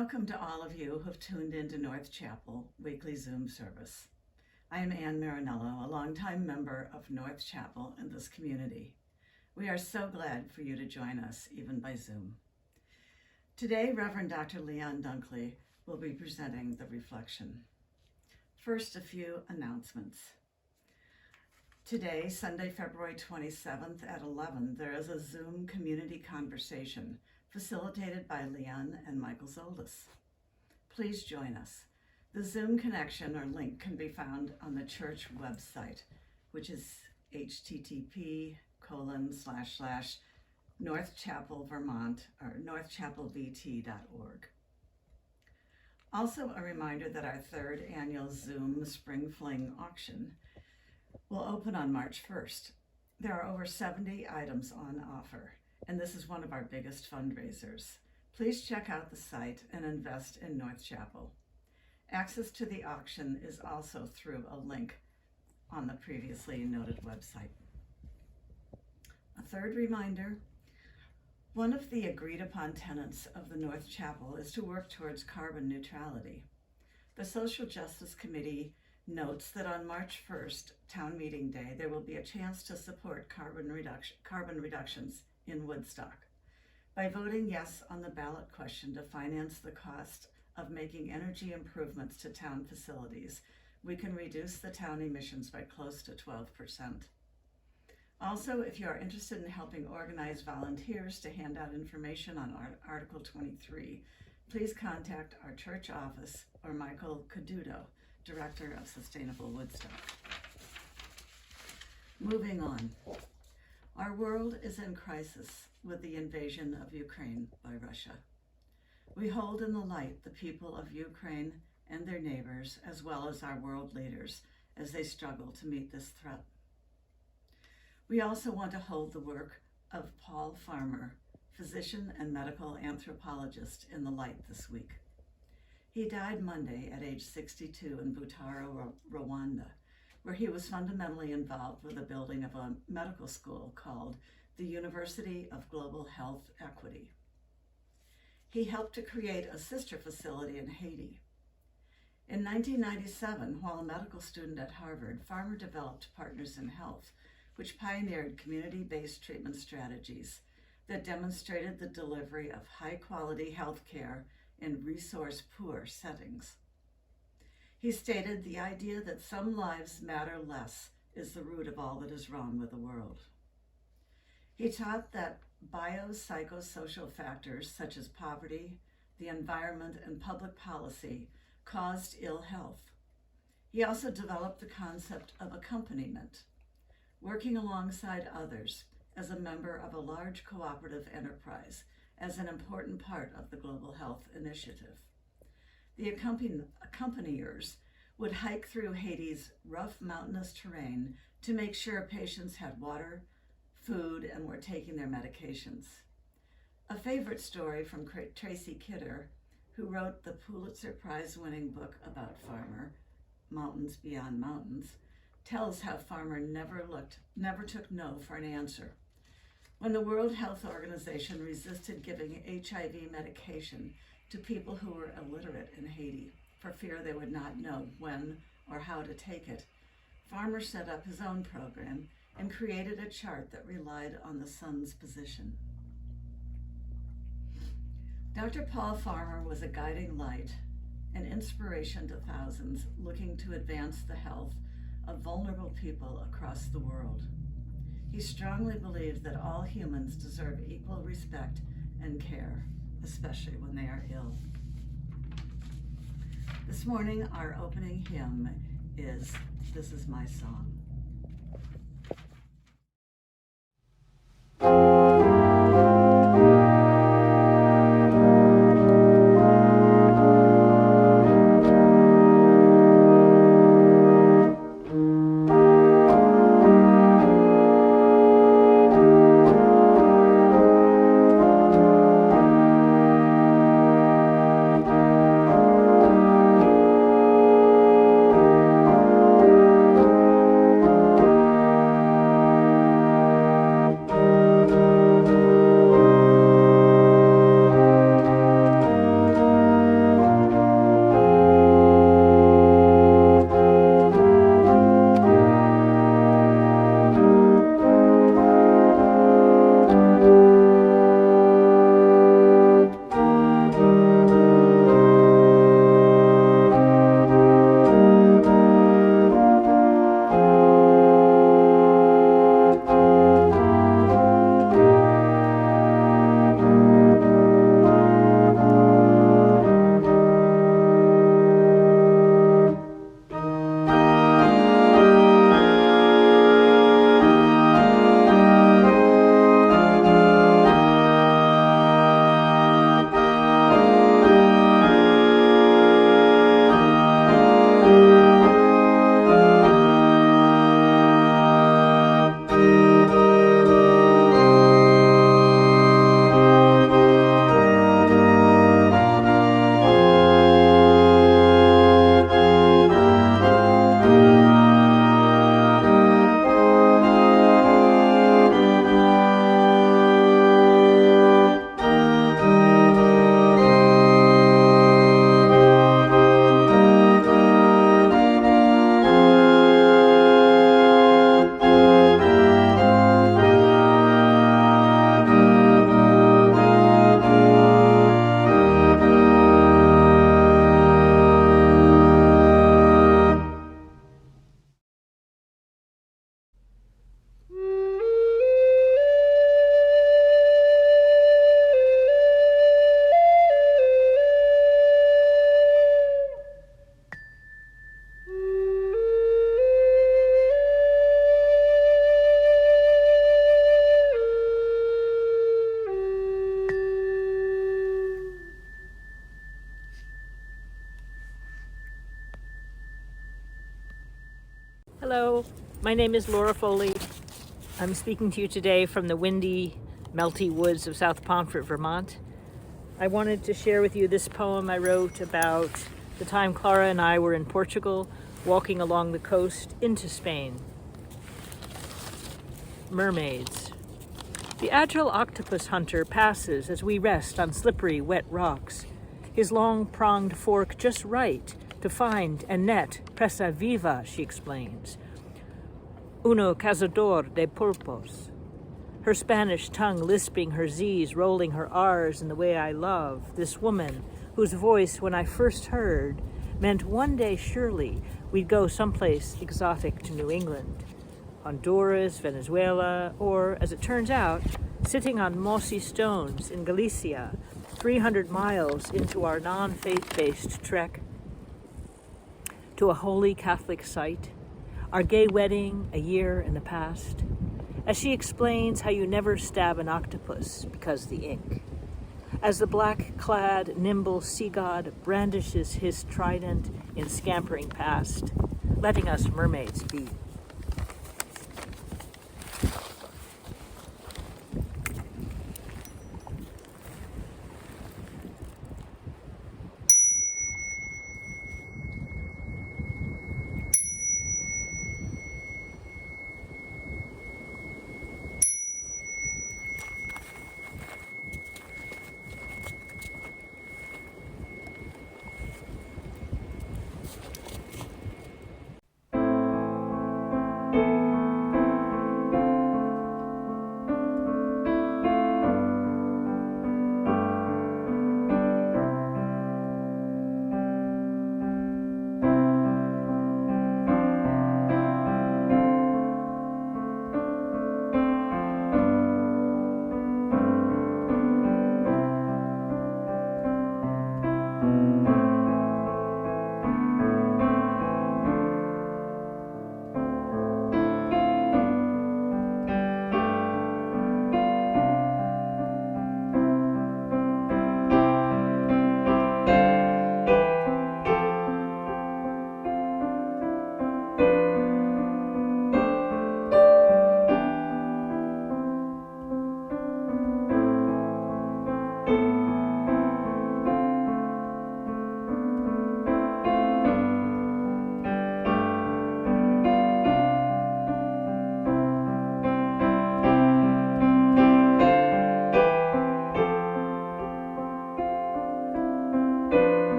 Welcome to all of you who've tuned into North Chapel weekly Zoom service. I am Ann Marinello, a longtime member of North Chapel and this community. We are so glad for you to join us, even by Zoom. Today, Reverend Dr. Leon Dunkley will be presenting the reflection. First, a few announcements. Today, Sunday, February 27th at 11, there is a Zoom community conversation facilitated by Leon and Michael Zoldis. Please join us. The Zoom connection or link can be found on the church website, which is http://northchapelvermont or northchapelvt.org. Also, a reminder that our third annual Zoom Spring Fling auction will open on March 1st. There are over 70 items on offer, and this is one of our biggest fundraisers. Please check out the site and invest in North Chapel. Access to the auction is also through a link on the previously noted website. A third reminder, one of the agreed upon tenets of the North Chapel is to work towards carbon neutrality. The Social Justice Committee notes that on March 1st, town meeting day, there will be a chance to support carbon reductions in Woodstock. By voting yes on the ballot question to finance the cost of making energy improvements to town facilities, we can reduce the town emissions by close to 12%. Also, if you are interested in helping organize volunteers to hand out information on Article 23, please contact our church office or Michael Goodall, Director of Sustainable Woodstock. Moving on. Our world is in crisis with the invasion of Ukraine by Russia. We hold in the light the people of Ukraine and their neighbors, as well as our world leaders, as they struggle to meet this threat. We also want to hold the work of Paul Farmer, physician and medical anthropologist, in the light this week. He died Monday at age 62 in Butaro, Rwanda, where he was fundamentally involved with the building of a medical school called the University of Global Health Equity. He helped to create a sister facility in Haiti. In 1997, while a medical student at Harvard, Farmer developed Partners in Health, which pioneered community-based treatment strategies that demonstrated the delivery of high-quality health care in resource-poor settings. He stated the idea that some lives matter less is the root of all that is wrong with the world. He taught that biopsychosocial factors such as poverty, the environment, and public policy caused ill health. He also developed the concept of accompaniment, working alongside others as a member of a large cooperative enterprise as an important part of the Global Health Initiative. The accompaniers would hike through Haiti's rough mountainous terrain to make sure patients had water, food, and were taking their medications. A favorite story from Tracy Kidder, who wrote the Pulitzer Prize-winning book about Farmer, Mountains Beyond Mountains, tells how Farmer never took no for an answer. When the World Health Organization resisted giving HIV medication to people who were illiterate in Haiti for fear they would not know when or how to take it, Farmer set up his own program and created a chart that relied on the sun's position. Dr. Paul Farmer was a guiding light, an inspiration to thousands looking to advance the health of vulnerable people across the world. He strongly believed that all humans deserve equal respect and care, especially when they are ill. This morning, our opening hymn is "This Is My Song." My name is Laura Foley. I'm speaking to you today from the windy, melty woods of South Pomfret, Vermont. I wanted to share with you this poem I wrote about the time Clara and I were in Portugal, walking along the coast into Spain. Mermaids. The agile octopus hunter passes as we rest on slippery, wet rocks, his long-pronged fork just right to find and net presa viva, she explains. Uno cazador de pulpos. Her Spanish tongue lisping her Z's, rolling her R's in the way I love. This woman, whose voice, when I first heard, meant one day surely we'd go someplace exotic to New England. Honduras, Venezuela, or, as it turns out, sitting on mossy stones in Galicia, 300 miles into our non-faith-based trek to a holy Catholic site, our gay wedding a year in the past, as she explains how you never stab an octopus because the ink. As the black-clad, nimble sea god brandishes his trident in scampering past, letting us mermaids be.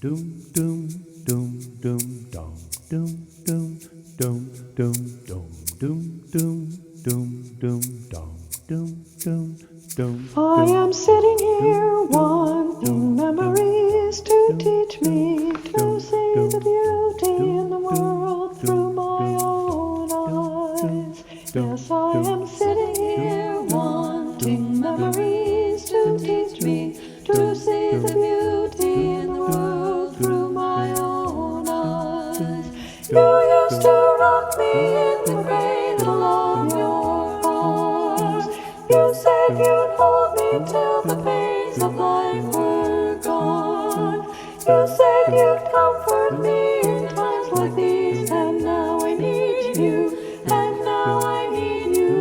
Doom doom doom doom dong doom doom doom doom doom doom doom doom doom dong doom doom doom. I am sitting here wanting memories to teach me to see the beauty in the world through my own eyes. Yes, I am sitting here wanting memories to teach me to see the beauty in the world through my own eyes. You used to rock me in the cradle of your arms. You said you'd hold me till the pains of life were gone. You said you'd comfort me in times like these, and now I need you, and now I need you.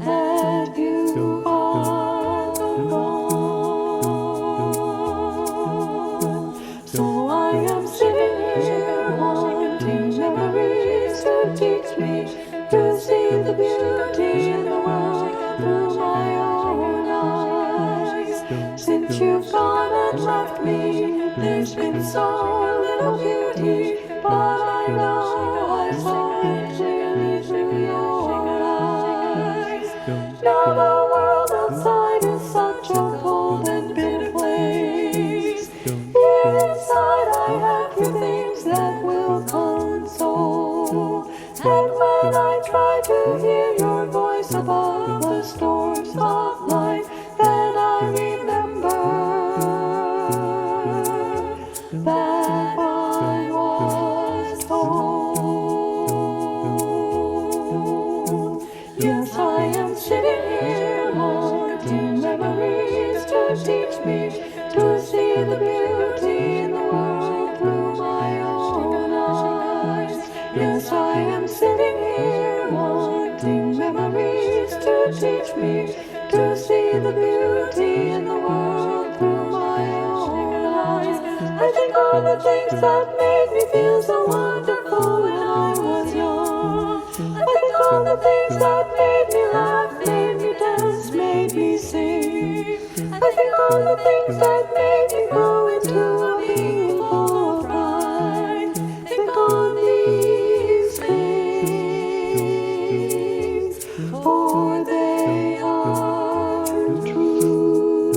And you are gone. So I am sitting here wanting memories to teach me to see the beauty in the world through my own eyes. Since you've gone and left me, there's been so little beauty, but I know I saw it clearly through your eyes. Now the world outside is such a cold and bitter place. Here inside I have few things that will console. And when I try to hear your voice above the storms of life, to see the beauty in the world through my own eyes. Yes, I am sitting here wanting memories to teach me to see the beauty in the world through my own eyes. I think all the things that made me feel so wonderful when I was young. I think all the things that made me laugh, made me dance, made me sing. I think all the things that made me grow into a being full of pride. Think on these things, for they are true.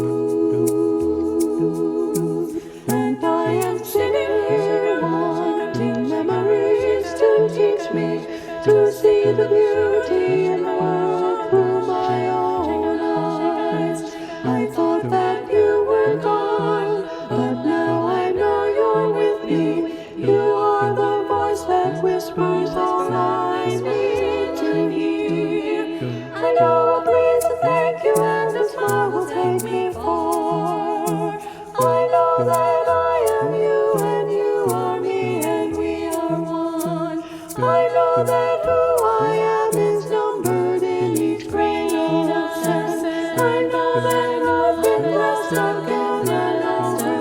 And I am sitting here wanting memories to teach me to see the beauty in the world through my own eyes. I thought that you were gone, but now I know you're with me. You are the voice that whispers all I need to hear. I know a please and thank you and a smile will take me far. I know that I am you and you are me and we are one. I know that who I am is numbered in each grain of sand. I know that I've been blessed again and again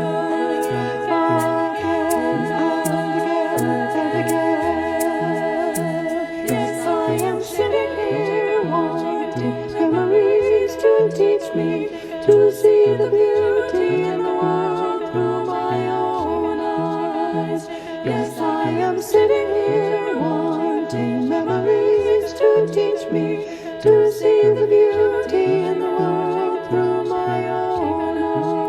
and again. Yes, I am sitting here wanting memories to teach me to see the beauty in the world through my own eyes. Yes, I am sitting here wanting memories to teach me to see the beauty in the world through my own eyes.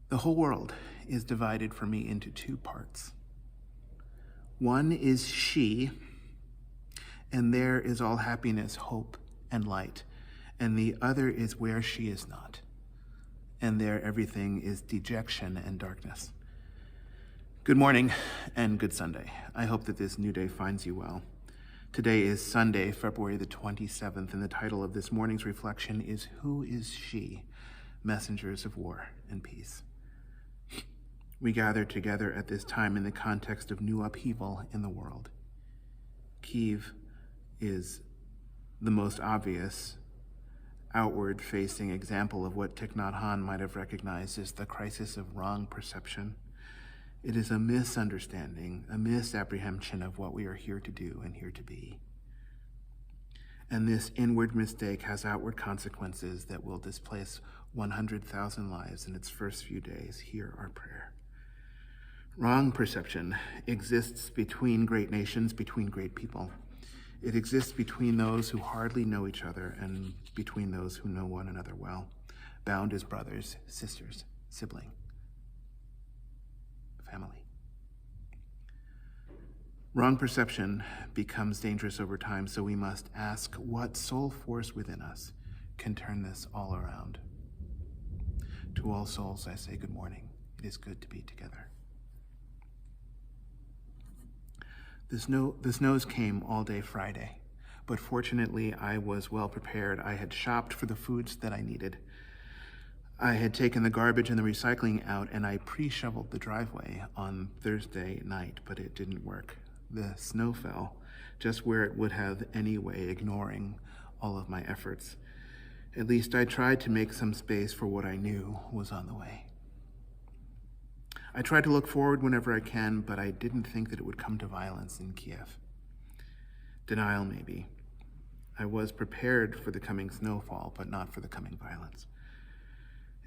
The whole world is divided for me into two parts. One is she, and there is all happiness, hope, and light. And the other is where she is not, and there everything is dejection and darkness. Good morning and good Sunday. I hope that this new day finds you well. Today is Sunday, February the 27th, and the title of this morning's reflection is Who is She? Messengers of War and Peace. We gather together at this time in the context of new upheaval in the world. Kiev is the most obvious outward-facing example of what Thich Nhat Hanh might have recognized as the crisis of wrong perception. It is a misunderstanding, a misapprehension of what we are here to do and here to be. And this inward mistake has outward consequences that will displace 100,000 lives in its first few days. Hear our prayer. Wrong perception exists between great nations, between great people. It exists between those who hardly know each other and between those who know one another well, bound as brothers, sisters, sibling, family. Wrong perception becomes dangerous over time, so we must ask what soul force within us can turn this all around. To all souls, I say good morning. It is good to be together. The snows came all day Friday, but fortunately I was well prepared. I had shopped for the foods that I needed. I had taken the garbage and the recycling out, and I pre-shoveled the driveway on Thursday night, but it didn't work. The snow fell just where it would have anyway, ignoring all of my efforts. At least I tried to make some space for what I knew was on the way. I try to look forward whenever I can, but I didn't think that it would come to violence in Kiev. Denial, maybe. I was prepared for the coming snowfall, but not for the coming violence.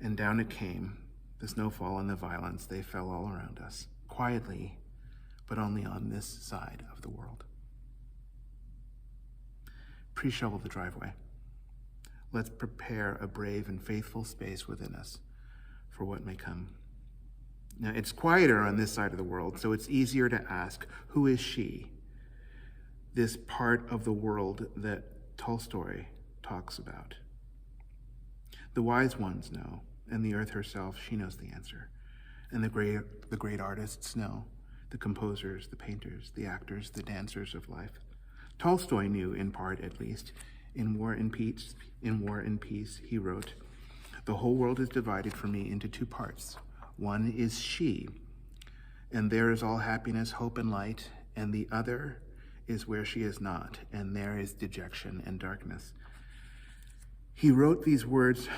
And down it came, the snowfall and the violence. They fell all around us, quietly, but only on this side of the world. Pre-shovel the driveway. Let's prepare a brave and faithful space within us for what may come. Now, it's quieter on this side of the world, so it's easier to ask, who is she? this part of the world that Tolstoy talks about. The wise ones know, and the earth herself, she knows the answer. And the great artists know, the composers, the painters, the actors, the dancers of life. Tolstoy knew, in part at least. In War and Peace, he wrote, "The whole world is divided for me into two parts. One is she, and there is all happiness, hope, and light, and the other is where she is not, and there is dejection and darkness." He wrote these words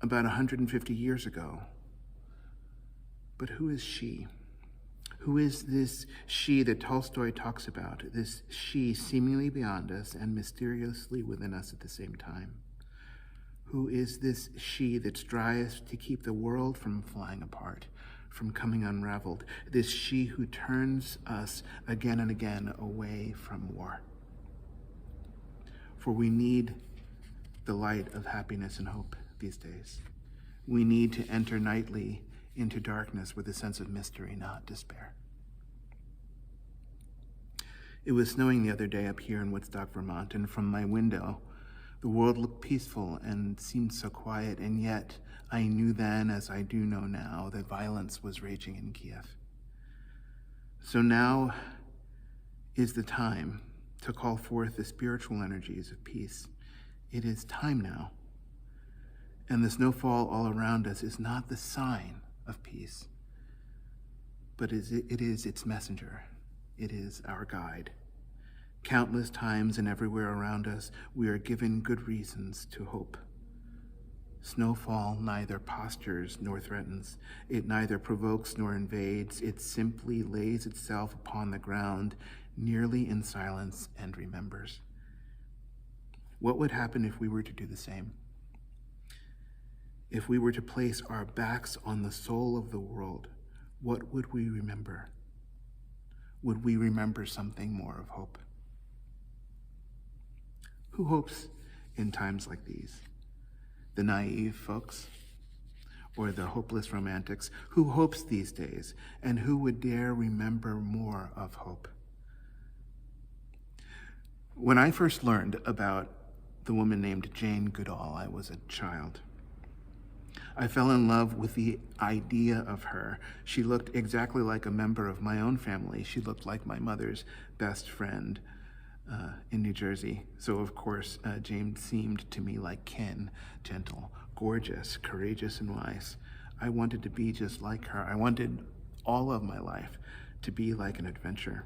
about 150 years ago. But who is she? Who is this she that Tolstoy talks about, this she seemingly beyond us and mysteriously within us at the same time? Who is this she that strives to keep the world from flying apart, from coming unraveled, this she who turns us again and again away from war? For we need the light of happiness and hope these days. We need to enter nightly into darkness with a sense of mystery, not despair. It was snowing the other day up here in Woodstock, Vermont, and from my window, the world looked peaceful and seemed so quiet, and yet I knew then, as I do know now, that violence was raging in Kiev. So now is the time to call forth the spiritual energies of peace. It is time now. And the snowfall all around us is not the sign of peace, but it is its messenger. It is our guide. Countless times and everywhere around us, we are given good reasons to hope. Snowfall neither postures nor threatens. It neither provokes nor invades. It simply lays itself upon the ground, nearly in silence, and remembers. What would happen if we were to do the same? If we were to place our backs on the soul of the world, what would we remember? Would we remember something more of hope? Who hopes in times like these? The naive folks or the hopeless romantics? Who hopes these days, and who would dare remember more of hope? When I first learned about the woman named Jane Goodall, I was a child. I fell in love with the idea of her. She looked exactly like a member of my own family. She looked like my mother's best friend in New Jersey. So of course, Jane seemed to me like kin, gentle, gorgeous, courageous, and wise. I wanted to be just like her. I wanted all of my life to be like an adventure.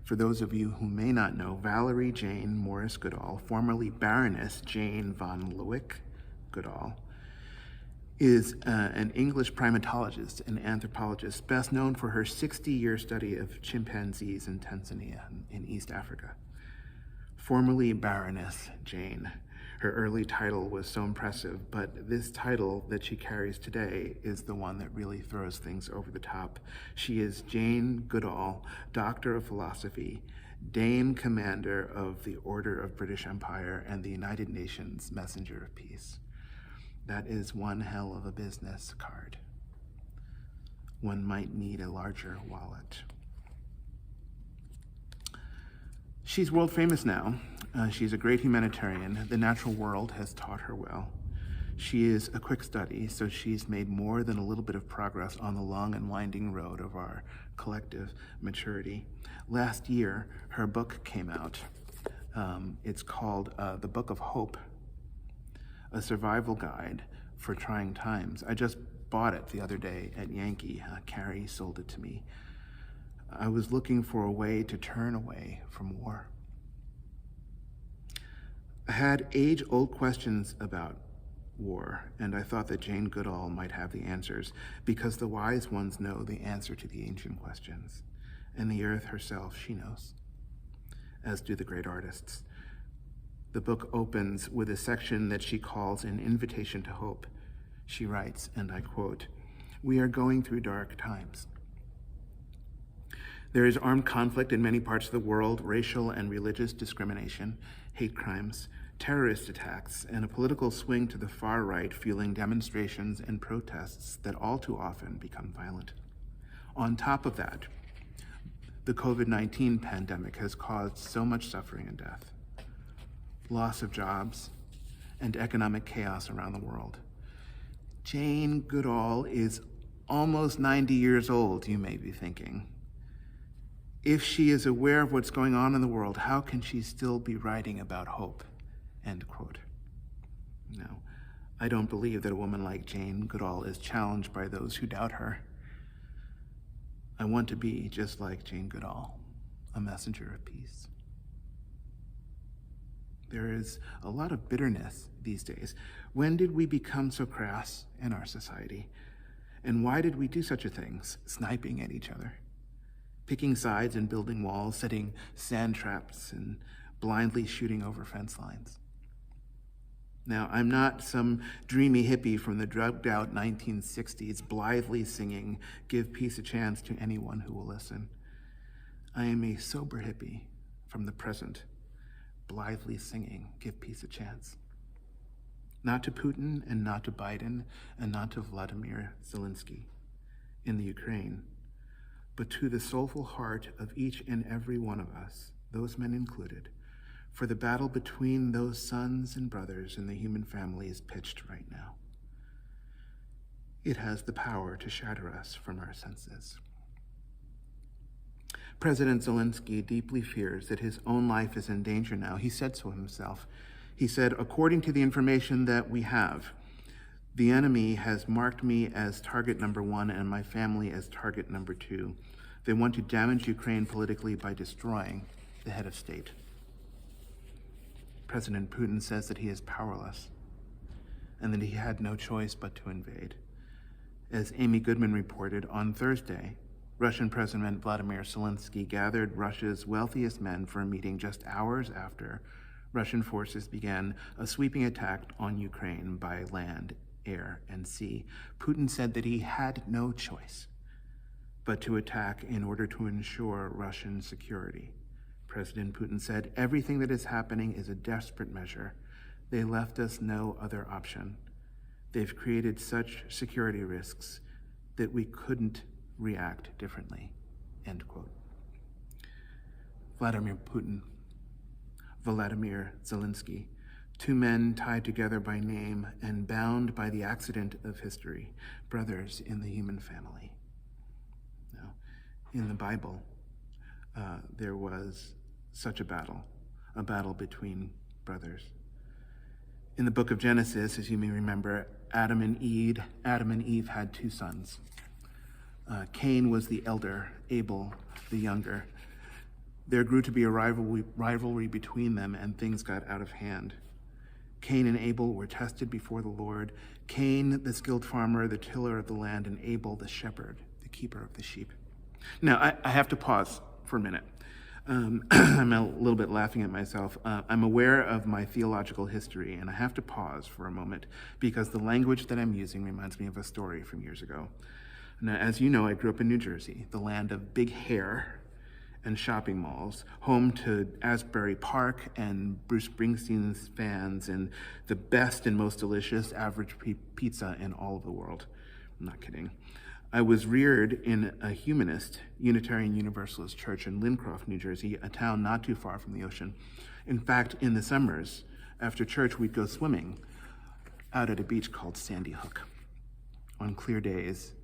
For those of you who may not know, Valerie Jane Morris Goodall, formerly Baroness Jane von Lewick Goodall, is an English primatologist and anthropologist, best known for her 60-year study of chimpanzees in Tanzania in East Africa. Formerly Baroness Jane. Her early title was so impressive, but this title that she carries today is the one that really throws things over the top. She is Jane Goodall, Doctor of Philosophy, Dame Commander of the Order of British Empire, and the United Nations Messenger of Peace. That is one hell of a business card. One might need a larger wallet. She's world famous now. She's a great humanitarian. The natural world has taught her well. She is a quick study, so she's made more than a little bit of progress on the long and winding road of our collective maturity. Last year, her book came out. It's called The Book of Hope, a survival guide for trying times. I just bought it the other day at Yankee. Carrie sold it to me. I was looking for a way to turn away from war. I had age-old questions about war, and I thought that Jane Goodall might have the answers, because the wise ones know the answer to the ancient questions, and the earth herself, she knows, as do the great artists. The book opens with a section that she calls an invitation to hope. She writes, and I quote, "We are going through dark times. There is armed conflict in many parts of the world, racial and religious discrimination, hate crimes, terrorist attacks, and a political swing to the far right, fueling demonstrations and protests that all too often become violent. On top of that, The COVID-19 pandemic has caused so much suffering and death, loss of jobs, and economic chaos around the world. Jane Goodall is almost 90 years old, you may be thinking. If she is aware of what's going on in the world, how can she still be writing about hope? End quote. No, I don't believe that a woman like Jane Goodall is challenged by those who doubt her. I want to be just like Jane Goodall, a messenger of peace. There is a lot of bitterness these days. When did we become so crass in our society? And why did we do such a thing, sniping at each other? Picking sides and building walls, setting sand traps, and blindly shooting over fence lines. Now, I'm not some dreamy hippie from the drugged-out 1960s blithely singing, "Give peace a chance" to anyone who will listen. I am a sober hippie from the present, blithely singing, "Give peace a chance." Not to Putin, and not to Biden, and not to Vladimir Zelensky in the Ukraine, but to the soulful heart of each and every one of us, those men included, for the battle between those sons and brothers in the human family is pitched right now. It has the power to shatter us from our senses. President Zelensky deeply fears that his own life is in danger now. He said so himself. He said, "According to the information that we have, the enemy has marked me as target number 1 and my family as target number 2. They want to damage Ukraine politically by destroying the head of state." President Putin says that he is powerless and that he had no choice but to invade. As Amy Goodman reported, on Thursday, Russian President Vladimir Zelensky gathered Russia's wealthiest men for a meeting just hours after Russian forces began a sweeping attack on Ukraine by land, air, and sea. Putin said that he had no choice but to attack in order to ensure Russian security. President Putin said, "Everything that is happening is a desperate measure. They left us no other option. They've created such security risks that we couldn't react differently." End quote. Vladimir Putin, Volodymyr Zelensky, two men tied together by name and bound by the accident of history, brothers in the human family. Now, in the Bible, there was such a battle between brothers. In the book of Genesis, as you may remember, Adam and Eve had 2 sons. Cain was the elder, Abel the younger. There grew to be a rivalry between them, and things got out of hand. Cain and Abel were tested before the Lord. Cain, the skilled farmer, the tiller of the land, and Abel, the shepherd, the keeper of the sheep. Now, I have to pause for a minute. I'm a little bit laughing at myself. I'm aware of my theological history, and I have to pause for a moment because the language that I'm using reminds me of a story from years ago. Now, as you know, I grew up in New Jersey, the land of big hair and shopping malls, home to Asbury Park and Bruce Springsteen's fans and the best and most delicious average pizza in all of the world. I'm not kidding. I was reared in a humanist Unitarian Universalist church in Lincroft, New Jersey, a town not too far from the ocean. In fact, in the summers, after church, we'd go swimming out at a beach called Sandy Hook. On clear days,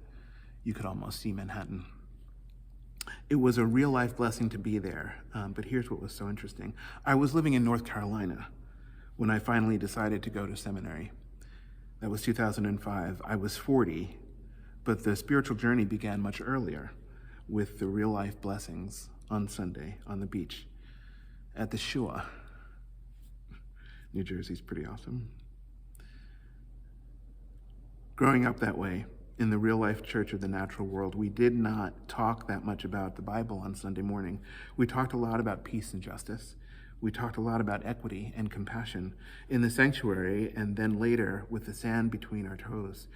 you could almost see Manhattan. It was a real-life blessing to be there, but here's what was so interesting. I was living in North Carolina when I finally decided to go to seminary. That was 2005. I was 40. But the spiritual journey began much earlier with the real-life blessings on Sunday on the beach at the Shua. New Jersey's pretty awesome. Growing up that way, in the real-life church of the natural world, we did not talk that much about the Bible on Sunday morning. We talked a lot about peace and justice. We talked a lot about equity and compassion in the sanctuary, and then later with the sand between our toes.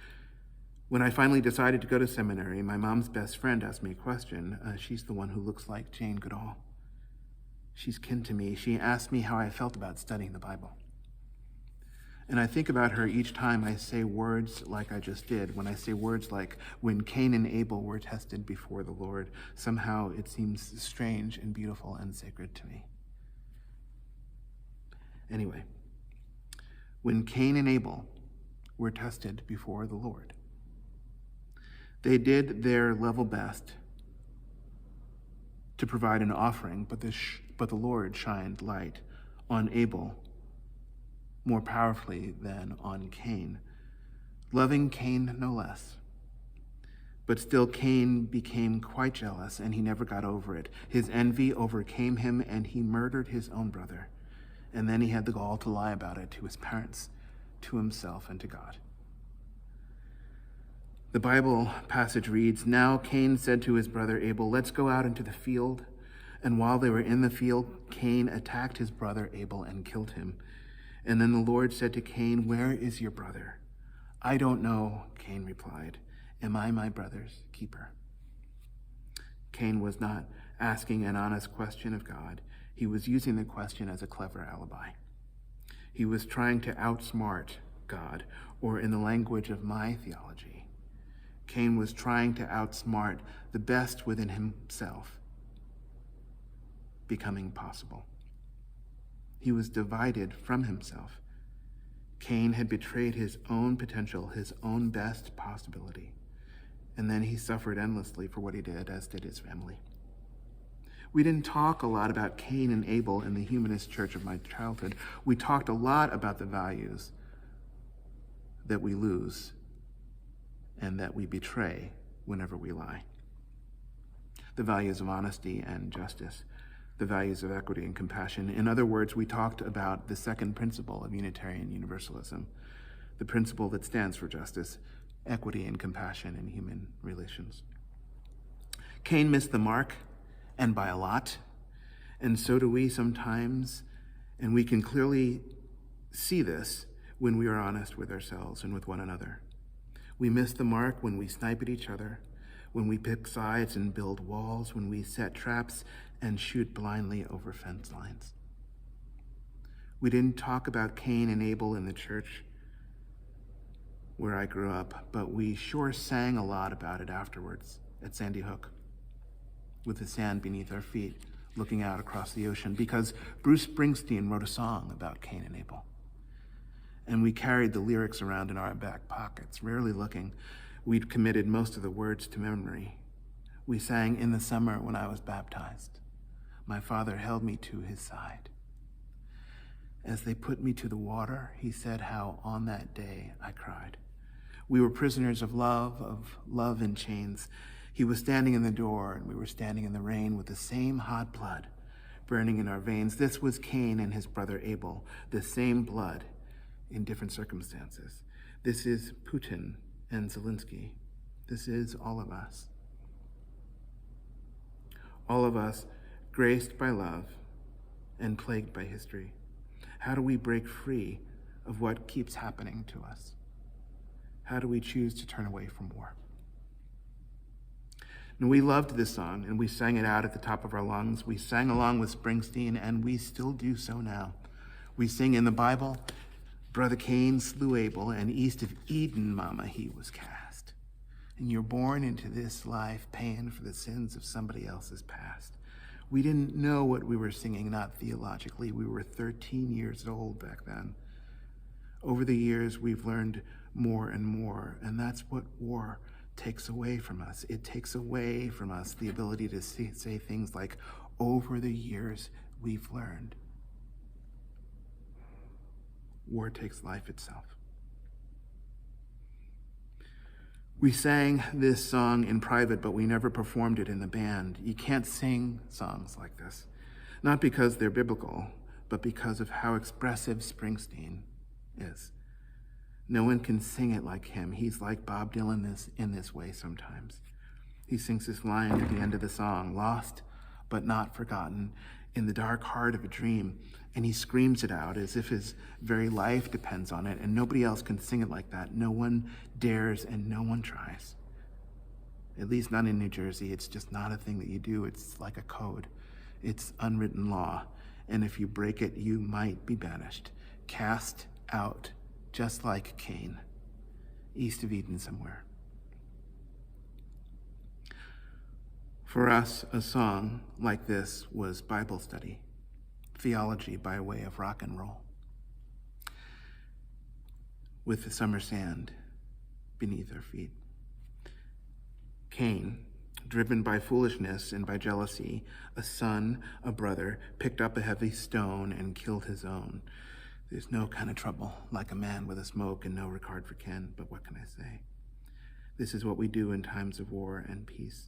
When I finally decided to go to seminary, my mom's best friend asked me a question. She's the one who looks like Jane Goodall. She's kin to me. She asked me how I felt about studying the Bible. And I think about her each time I say words like I just did. When I say words like, when Cain and Abel were tested before the Lord, somehow it seems strange and beautiful and sacred to me. Anyway, when Cain and Abel were tested before the Lord, they did their level best to provide an offering, but the Lord shined light on Abel more powerfully than on Cain, loving Cain no less. But still, Cain became quite jealous, and he never got over it. His envy overcame him, and he murdered his own brother. And then he had the gall to lie about it to his parents, to himself, and to God. The Bible passage reads, "Now Cain said to his brother Abel, 'Let's go out into the field.' And while they were in the field, Cain attacked his brother Abel and killed him. And then the Lord said to Cain, 'Where is your brother?' 'I don't know,' Cain replied. 'Am I my brother's keeper?'" Cain was not asking an honest question of God. He was using the question as a clever alibi. He was trying to outsmart God, or in the language of my theology, Cain was trying to outsmart the best within himself becoming possible. He was divided from himself. Cain had betrayed his own potential, his own best possibility. And then he suffered endlessly for what he did, as did his family. We didn't talk a lot about Cain and Abel in the humanist church of my childhood. We talked a lot about the values that we lose and that we betray whenever we lie. The values of honesty and justice, the values of equity and compassion. In other words, we talked about the second principle of Unitarian Universalism, the principle that stands for justice, equity, and compassion in human relations. Cain missed the mark, and by a lot, and so do we sometimes, and we can clearly see this when we are honest with ourselves and with one another. We miss the mark when we snipe at each other, when we pick sides and build walls, when we set traps and shoot blindly over fence lines. We didn't talk about Cain and Abel in the church where I grew up, but we sure sang a lot about it afterwards at Sandy Hook, with the sand beneath our feet, looking out across the ocean, because Bruce Springsteen wrote a song about Cain and Abel. And we carried the lyrics around in our back pockets, rarely looking. We'd committed most of the words to memory. We sang "In the Summer When I Was Baptized. My father held me to his side. As they put me to the water, he said how on that day I cried. We were prisoners of love in chains. He was standing in the door, and we were standing in the rain with the same hot blood burning in our veins. This was Cain and his brother Abel, the same blood in different circumstances. This is Putin and Zelensky. This is all of us. All of us graced by love and plagued by history. How do we break free of what keeps happening to us? How do we choose to turn away from war? And we loved this song, and we sang it out at the top of our lungs. We sang along with Springsteen, and we still do so now. We sing in the Bible, "Brother Cain slew Abel, and east of Eden, mama, he was cast. And you're born into this life paying for the sins of somebody else's past." We didn't know what we were singing, not theologically. We were 13 years old back then. Over the years, we've learned more and more, and that's what war takes away from us. It takes away from us the ability to say things like, "Over the years, we've learned." War takes life itself. We sang this song in private, but we never performed it in the band. You can't sing songs like this, not because they're biblical, but because of how expressive Springsteen is. No one can sing it like him. He's like Bob Dylan in this way sometimes. He sings this line at the end of the song, "Lost but not forgotten in the dark heart of a dream," and he screams it out as if his very life depends on it, and nobody else can sing it like that. No one dares and no one tries. At least not in New Jersey. It's just not a thing that you do. It's like a code. It's unwritten law, and if you break it, you might be banished, cast out just like Cain, east of Eden somewhere. For us, a song like this was Bible study, theology by way of rock and roll, with the summer sand beneath our feet. Cain, driven by foolishness and by jealousy, a son, a brother, picked up a heavy stone and killed his own. There's no kind of trouble like a man with a smoke and no regard for kin, but what can I say? This is what we do in times of war and peace.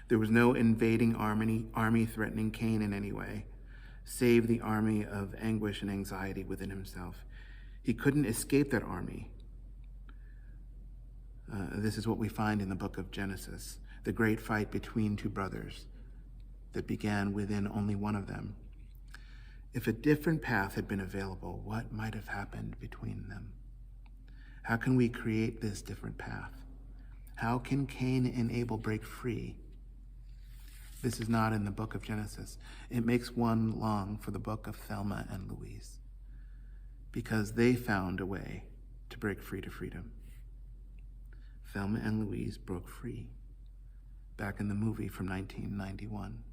There was no invading army threatening Cain in any way, save the army of anguish and anxiety within himself. He couldn't escape that army. This is what we find in the book of Genesis, the great fight between two brothers that began within only one of them. If a different path had been available, what might have happened between them? How can we create this different path? How can Cain and Abel break free? This is not in the book of Genesis. It makes one long for the book of Thelma and Louise, because they found a way to break free to freedom. Thelma and Louise broke free back in the movie from 1991.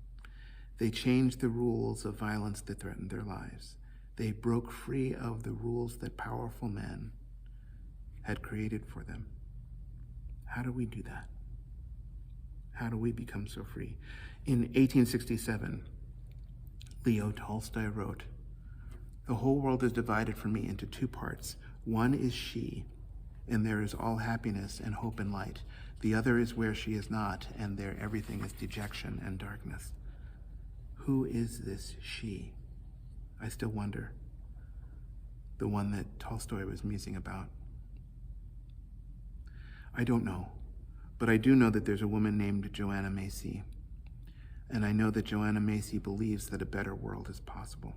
They changed the rules of violence that threatened their lives. They broke free of the rules that powerful men had created for them. How do we do that? How do we become so free? In 1867, Leo Tolstoy wrote, "The whole world is divided for me into two parts. One is she, and there is all happiness and hope and light. The other is where she is not, and there everything is dejection and darkness." Who is this she? I still wonder. The one that Tolstoy was musing about. I don't know, but I do know that there's a woman named Joanna Macy, and I know that Joanna Macy believes that a better world is possible.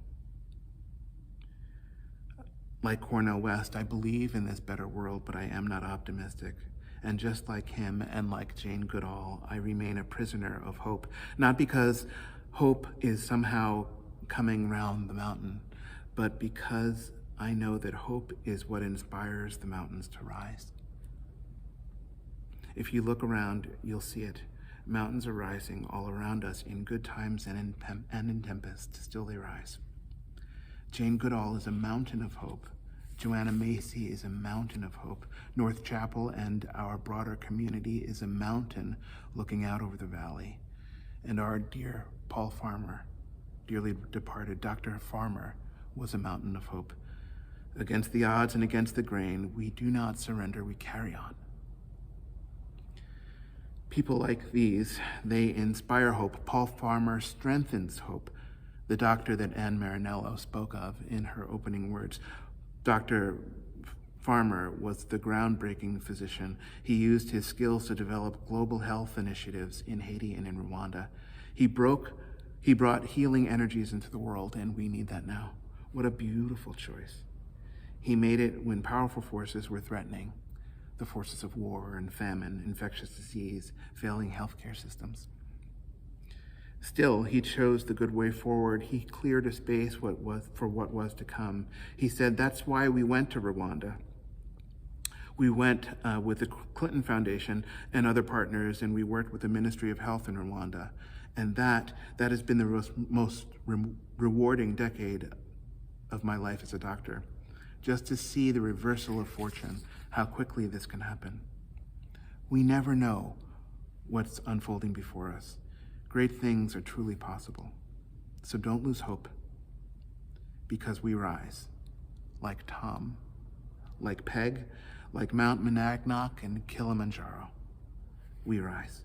Like Cornel West, I believe in this better world, but I am not optimistic. And just like him and like Jane Goodall, I remain a prisoner of hope, not because hope is somehow coming round the mountain, but because I know that hope is what inspires the mountains to rise. If you look around, you'll see it. Mountains are rising all around us in good times and in tempest, still they rise. Jane Goodall is a mountain of hope. Joanna Macy is a mountain of hope. North Chapel and our broader community is a mountain looking out over the valley. And our dear Paul Farmer, dearly departed Dr. Farmer, was a mountain of hope. Against the odds and against the grain, we do not surrender, we carry on. People like these, they inspire hope. Paul Farmer strengthens hope, the doctor that Anne Marinello spoke of in her opening words. Dr. Farmer was the groundbreaking physician. He used his skills to develop global health initiatives in Haiti and in Rwanda. He brought healing energies into the world, and we need that now. What a beautiful choice. He made it when powerful forces were threatening, the forces of war and famine, infectious disease, failing healthcare systems. Still, he chose the good way forward. He cleared a space for what was to come. He said, that's why we went to Rwanda. We went with the Clinton Foundation and other partners, and we worked with the Ministry of Health in Rwanda. And that has been the most rewarding decade of my life as a doctor. Just to see the reversal of fortune, how quickly this can happen. We never know what's unfolding before us. Great things are truly possible. So don't lose hope, because we rise, like Tom, like Peg, like Mount Monadnock and Kilimanjaro. We rise.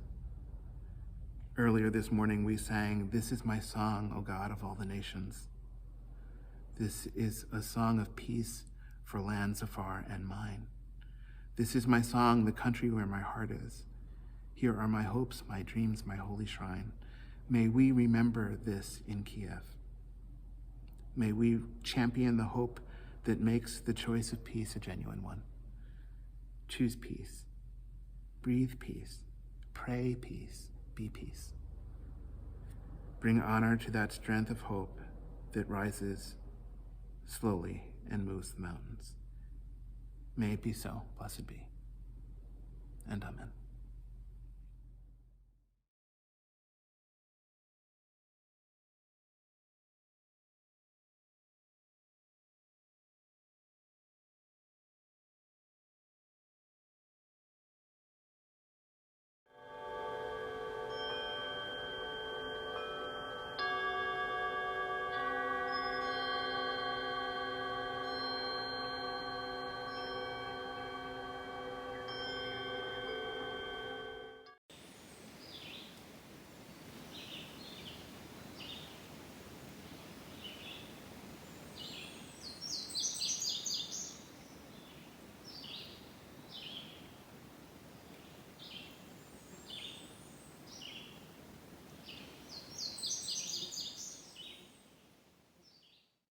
Earlier this morning we sang, "This is my song, O God of all the nations." This is a song of peace for lands afar and mine. This is my song, the country where my heart is. Here are my hopes, my dreams, my holy shrine. May we remember this in Kiev. May we champion the hope that makes the choice of peace a genuine one. Choose peace. Breathe peace. Pray peace. Be peace. Bring honor to that strength of hope that rises slowly and moves the mountains. May it be so. Blessed be. And amen.